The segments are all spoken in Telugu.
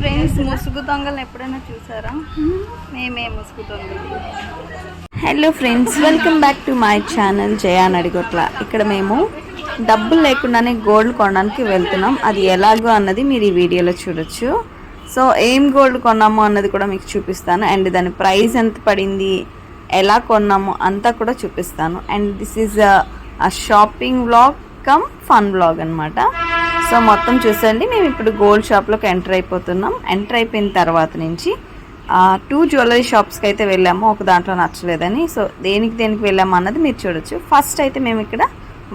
ఫ్రెండ్స్, ముసుగు దొంగలను ఎప్పుడైనా చూసారా? మేమే ముసుగు దొంగలు. Hello friends, welcome back to my channel Jaya Nadigotla. ఇక్కడ మేము డబ్బులు లేకుండానే గోల్డ్ కొనడానికి వెళ్తున్నాం. అది ఎలాగో అన్నది మీరు ఈ వీడియోలో చూడొచ్చు. సో ఏం గోల్డ్ కొన్నాము అన్నది కూడా మీకు చూపిస్తాను. అండ్ దాని ప్రైస్ ఎంత పడింది, ఎలా కొన్నాము అంతా కూడా చూపిస్తాను. And this is a shopping vlog come fun vlog అనమాట. సో మొత్తం చూసండి. మేము ఇప్పుడు గోల్డ్ షాప్లోకి ఎంటర్ అయిపోతున్నాం. ఎంటర్ అయిపోయిన తర్వాత నుంచి 2 జ్యువెలరీ షాప్స్కి అయితే వెళ్ళాము. ఒక దాంట్లో నచ్చలేదని. సో దేనికి వెళ్ళాము అన్నది మీరు చూడొచ్చు. ఫస్ట్ అయితే మేము ఇక్కడ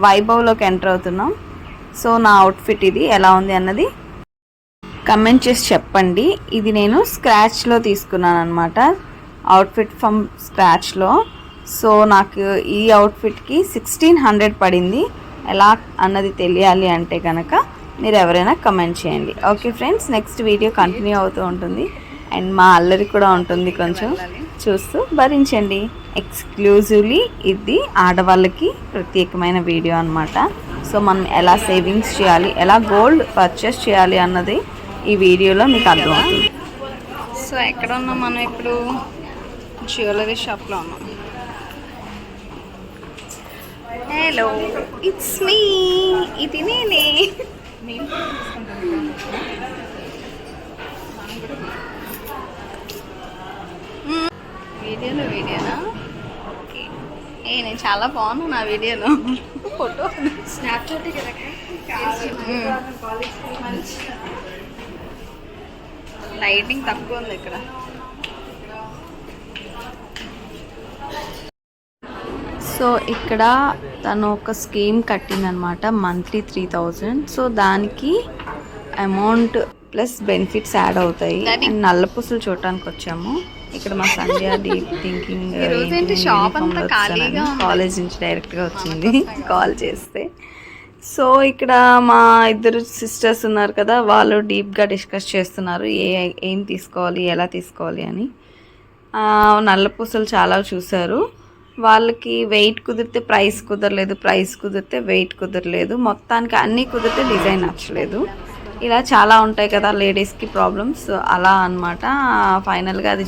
వైభవ్లోకి ఎంటర్ అవుతున్నాం. సో నా అవుట్ఫిట్ ఇది ఎలా ఉంది అన్నది కమెంట్ చేసి చెప్పండి. ఇది నేను స్క్రాచ్లో తీసుకున్నాను అనమాట, అవుట్ఫిట్ ఫ్రమ్ స్క్రాచ్లో. సో నాకు ఈ అవుట్ఫిట్కి 1600 పడింది. ఎలా అన్నది తెలియాలి అంటే కనుక మీరు ఎవరైనా కమెంట్ చేయండి. Okay friends, next video continue అవుతూ ఉంటుంది. అండ్ మా అల్లరి కూడా ఉంటుంది, కొంచెం చూస్తూ భరించండి. ఎక్స్క్లూజివ్లీ ఇది ఆడవాళ్ళకి ప్రత్యేకమైన వీడియో అనమాట. సో మనం ఎలా సేవింగ్స్ చేయాలి, ఎలా గోల్డ్ పర్చేస్ చేయాలి అన్నది ఈ వీడియోలో మీకు అర్థమవుతుంది. సో ఎక్కడ ఉన్నాం మనం ఇప్పుడు? జ్యువెలరీ షాప్లో ఉన్నాం. హలో, ఇట్స్ మీ, ఇది నేనే. వీడియోనా? ఓకే. నేను చాలా బాగున్నాను నా వీడియోలో. ఫోటో స్నాప్చాట్ లైటింగ్ తక్కువ ఉంది ఇక్కడ. సో ఇక్కడ తను ఒక స్కీమ్ కట్టిందనమాట, మంత్లీ 3000. సో దానికి అమౌంట్ ప్లస్ బెనిఫిట్స్ యాడ్ అవుతాయి. అండ్ నల్ల పూసలు చూడటానికి వచ్చాము. ఇక్కడ మా సంధ్య డీప్ థింకింగ్ కాలేజ్ నుంచి డైరెక్ట్గా వచ్చింది కాల్ చేస్తే. సో ఇక్కడ మా ఇద్దరు సిస్టర్స్ ఉన్నారు కదా, వాళ్ళు డీప్గా డిస్కస్ చేస్తున్నారు ఏం తీసుకోవాలి, ఎలా తీసుకోవాలి అని. నల్ల పూసలు చాలా చూశారు. వాళ్ళకి వెయిట్ కుదిరితే ప్రైస్ కుదరలేదు, ప్రైస్ కుదిరితే వెయిట్ కుదరలేదు, మొత్తానికి అన్నీ కుదిరితే డిజైన్ నచ్చలేదు. ఇలా చాలా ఉంటాయి కదా లేడీస్కి ప్రాబ్లమ్స్, అలా అనమాట. ఫైనల్గా అది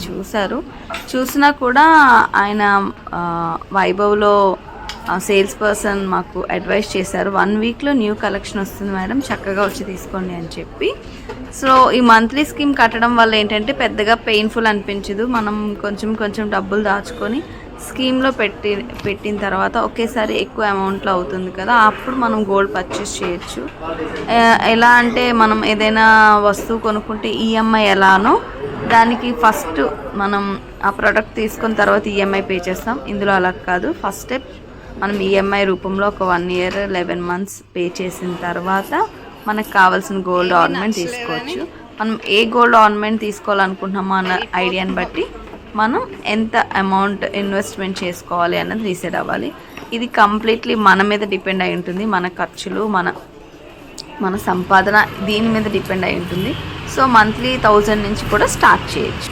చూసినా కూడా ఆయన వైభవ్లో సేల్స్ పర్సన్ మాకు అడ్వైస్ చేశారు, 1 వీక్లో న్యూ కలెక్షన్ వస్తుంది మేడం, చక్కగా వచ్చి తీసుకోండి అని చెప్పి. సో ఈ మంత్లీ స్కీమ్ కట్టడం వల్ల ఏంటంటే పెద్దగా పెయిన్ఫుల్ అనిపించదు. మనం కొంచెం డబ్బులు దాచుకొని స్కీమ్లో పెట్టిన తర్వాత ఒకేసారి ఎక్కువ అమౌంట్లో అవుతుంది కదా, అప్పుడు మనం గోల్డ్ పర్చేస్ చేయొచ్చు. ఎలా అంటే మనం ఏదైనా వస్తువు కొనుక్కుంటే ఈఎంఐ ఎలానో దానికి ఫస్ట్ మనం ఆ ప్రోడక్ట్ తీసుకున్న తర్వాత ఈఎంఐ పే చేస్తాం. ఇందులో అలా కాదు, ఫస్ట్ స్టెప్ మనం ఈఎంఐ రూపంలో ఒక 1 year 11 months పే చేసిన తర్వాత మనకు కావాల్సిన గోల్డ్ ఆర్నమెంట్ తీసుకోవచ్చు. మనం ఏ గోల్డ్ ఆర్నమెంట్ తీసుకోవాలనుకుంటున్నామో అన్న ఐడియాని బట్టి మనం ఎంత అమౌంట్ ఇన్వెస్ట్మెంట్ చేసుకోవాలి అన్నది డిసైడ్ అవ్వాలి. ఇది కంప్లీట్లీ మన మీద డిపెండ్ అయి ఉంటుంది. మన ఖర్చులు, మన సంపాదన దీని మీద డిపెండ్ అయి ఉంటుంది. సో మంత్లీ 1000 నుంచి కూడా స్టార్ట్ చేయొచ్చు.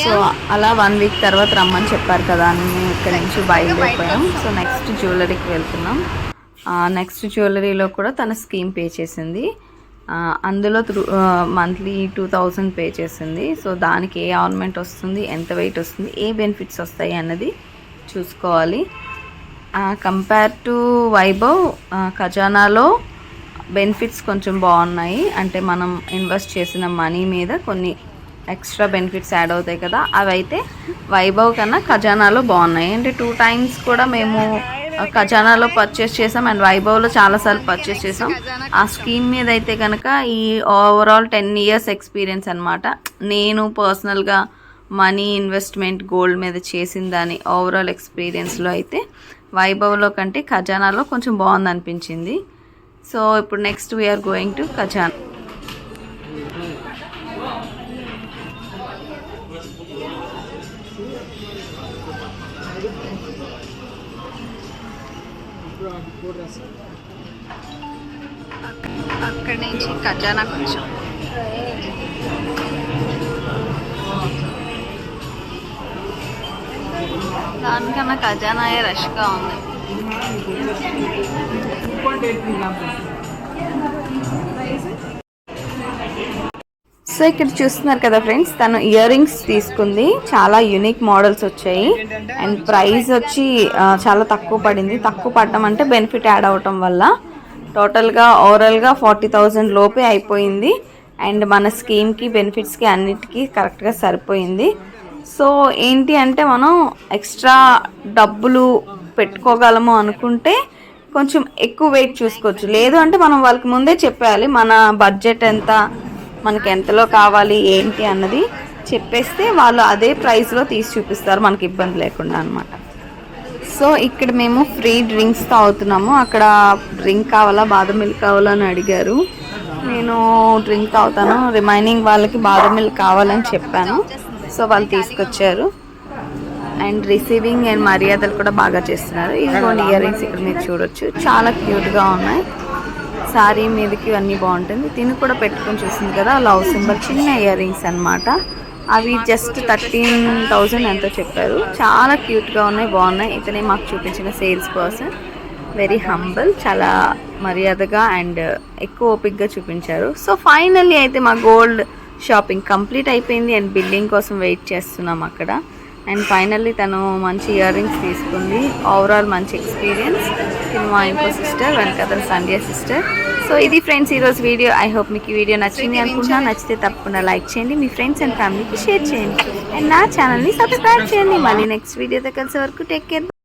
సో అలా 1 week తర్వాత రమ్మని చెప్పారు కదా అని మేము ఇక్కడ నుంచి బయలుదేరిపోయాం. సో నెక్స్ట్ జ్యువెలరీకి వెళ్తున్నాం. నెక్స్ట్ జ్యువెలరీలో కూడా తన స్కీమ్ పే చేసింది. అందులో మంత్లీ 2000 పే చేసింది. సో దానికి ఏ ఆర్నమెంట్ వస్తుంది, ఎంత వెయిట్ వస్తుంది, ఏ బెనిఫిట్స్ వస్తాయి అన్నది చూసుకోవాలి. కంపేర్ టు వైభవ్, ఖజానాలో బెనిఫిట్స్ కొంచెం బాగున్నాయి. అంటే మనం ఇన్వెస్ట్ చేసిన మనీ మీద కొన్ని ఎక్స్ట్రా బెనిఫిట్స్ యాడ్ అవుతాయి కదా, అవి అయితే వైభవ్ కన్నా ఖజానాలో బాగున్నాయి. అంటే 2 times కూడా మేము ఖజానాలో పర్చేస్ చేసాం అండ్ వైభవ్లో చాలాసార్లు పర్చేస్ చేసాం. ఆ స్కీమ్ మీద అయితే కనుక ఈ ఓవరాల్ 10 years ఎక్స్పీరియన్స్ అనమాట. నేను పర్సనల్గా మనీ ఇన్వెస్ట్మెంట్ గోల్డ్ మీద చేసిన దాని ఓవరాల్ ఎక్స్పీరియన్స్లో అయితే వైభవ్లో కంటే ఖజానాలో కొంచెం బాగుంది అనిపించింది. సో ఇప్పుడు నెక్స్ట్ వీఆర్ గోయింగ్ టు ఖజానా. అక్కడి నుంచి ఖజానాకు వచ్చాం. దానికన్నా ఖజానాయే రష్గా ఉంది. సో ఇక్కడ చూస్తున్నారు కదా ఫ్రెండ్స్, తను ఇయర్ రింగ్స్ తీసుకుంది. చాలా యూనిక్ మోడల్స్ వచ్చాయి అండ్ ప్రైస్ వచ్చి చాలా తక్కువ పడింది. తక్కువ పడడం అంటే బెనిఫిట్ యాడ్ అవటం వల్ల టోటల్గా ఓవరాల్గా 40,000 లోపే అయిపోయింది. అండ్ మన స్కీమ్కి బెనిఫిట్స్కి అన్నిటికీ కరెక్ట్గా సరిపోయింది. సో ఏంటి అంటే మనం ఎక్స్ట్రా డబ్బులు పెట్టుకోగలము అనుకుంటే కొంచెం ఎక్కువ వెయిట్ చూసుకోవచ్చు. లేదు అంటే మనం వాళ్ళకి ముందే చెప్పేయాలి మన బడ్జెట్ ఎంత, మనకి ఎంతలో కావాలి ఏంటి అన్నది చెప్పేస్తే వాళ్ళు అదే ప్రైస్లో తీసి చూపిస్తారు, మనకి ఇబ్బంది లేకుండా అనమాట. సో ఇక్కడ మేము ఫ్రీ డ్రింక్స్ తాగుతున్నాము. అక్కడ డ్రింక్ కావాలా బాదం మిల్క్ కావాలా అని అడిగారు. నేను డ్రింక్ తాగుతాను, రిమైనింగ్ వాళ్ళకి బాదం మిల్క్ కావాలని చెప్పాను. సో వాళ్ళు తీసుకొచ్చారు. అండ్ రిసీవింగ్ అండ్ మర్యాదలు కూడా బాగా చేస్తున్నారు. ఇదిగోండి ఇయర్ రింగ్స్ ఇక్కడ మీరు చూడొచ్చు, చాలా క్యూట్గా ఉన్నాయి. శారీ మీదకి అన్నీ బాగుంటుంది. తిని కూడా పెట్టుకొని చూసింది కదా, లవ్ సింబల్ చిన్న ఇయర్ రింగ్స్ అనమాట. అవి జస్ట్ 13,000 ఎంతో చెప్పారు. చాలా క్యూట్గా ఉన్నాయి, బాగున్నాయి. ఇతనే మాకు చూపించిన సేల్స్ పర్సన్, వెరీ హంబల్, చాలా మర్యాదగా అండ్ ఎక్కువ ఓపిక్గా చూపించారు. సో ఫైనల్లీ అయితే మా గోల్డ్ షాపింగ్ కంప్లీట్ అయిపోయింది అండ్ బిల్లింగ్ కోసం వెయిట్ చేస్తున్నాం అక్కడ. అండ్ ఫైనల్లీ తను మంచి ఇయర్ రింగ్స్ తీసుకుంది. ఓవరాల్ మంచి ఎక్స్పీరియన్స్. ఇది మా ఇంకో సిస్టర్, వెనకాల సంధ్య సిస్టర్. సో ఇది ఫ్రెండ్స్ ఈరోజు వీడియో. ఐ హోప్ మీకు ఈ వీడియో నచ్చింది అనుకుంటున్నా. నచ్చితే తప్పకుండా లైక్ చేయండి, మీ ఫ్రెండ్స్ అండ్ ఫ్యామిలీకి షేర్ చేయండి అండ్ నా ఛానల్ని సబ్స్క్రైబ్ చేయండి. మళ్ళీ నెక్స్ట్ వీడియోతో కలిసే వరకు టేక్ కేర్.